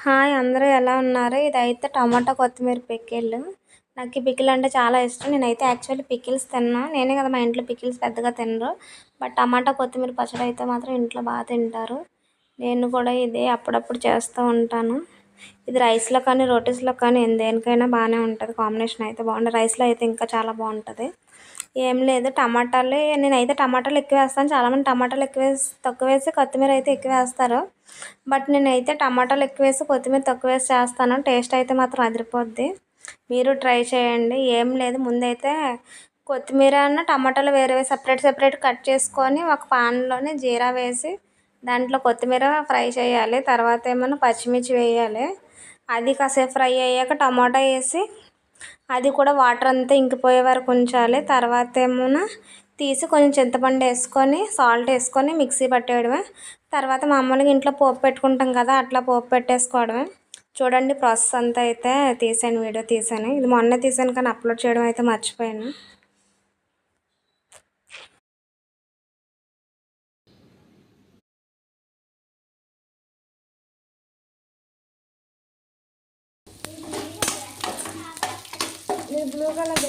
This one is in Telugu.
హాయ్ అందరూ ఎలా ఉన్నారు? ఇదైతే టమాటా కొత్తిమీర పికిల్. నాకు ఈ పికిల్ అంటే చాలా ఇష్టం. నేనైతే యాక్చువల్లీ పికిల్స్ తిన్నా. నేనే కదా మా ఇంట్లో పికిల్స్ పెద్దగా తినరు. బట్ టమాటా కొత్తిమీర పచ్చడి అయితే మాత్రం ఇంట్లో బాగా తింటారు. నేను కూడా ఇది అప్పుడప్పుడు చేస్తూ ఉంటాను. ఇది రైస్లో కానీ రోటీస్లో కానీ దేనికైనా బాగానే ఉంటుంది. కాంబినేషన్ అయితే బాగుంటుంది. రైస్లో అయితే ఇంకా చాలా బాగుంటుంది. ఏం లేదు నేనైతే టమాటాలు ఎక్కువ వేస్తాను. చాలామంది టమాటాలు తక్కువ వేసి కొత్తిమీర అయితే ఎక్కువ వేస్తారు. బట్ నేనైతే టమాటాలు ఎక్కువ వేసి కొత్తిమీర తక్కువ వేసి చేస్తాను. టేస్ట్ అయితే మాత్రం అదిరిపోద్ది. మీరు ట్రై చేయండి. ఏం లేదు, ముందైతే కొత్తిమీర టమాటాలు వేరే సెపరేట్ కట్ చేసుకొని ఒక పాన్లోనే జీరా వేసి దాంట్లో కొత్తిమీర ఫ్రై చేయాలి. తర్వాత పచ్చిమిర్చి వేయాలి. అది కాసేపు ఫ్రై అయ్యాక టమాటా వేసి అది కూడా వాటర్ అంతా ఇంకిపోయే వరకు ఉంచాలి. తర్వాత తీసి కొంచెం చింతపండు వేసుకొని సాల్ట్ వేసుకొని మిక్సీ పట్టేయడమే. తర్వాత మామూలుగా ఇంట్లో పోపు పెట్టుకుంటాం కదా, అట్లా పోపు పెట్టేసుకోవడమే. చూడండి ప్రాసెస్ అంతా అయితే వీడియో తీసాను. ఇది మొన్నే తీసాను కానీ అప్లోడ్ చేయడం అయితే మర్చిపోయాను. Blue colour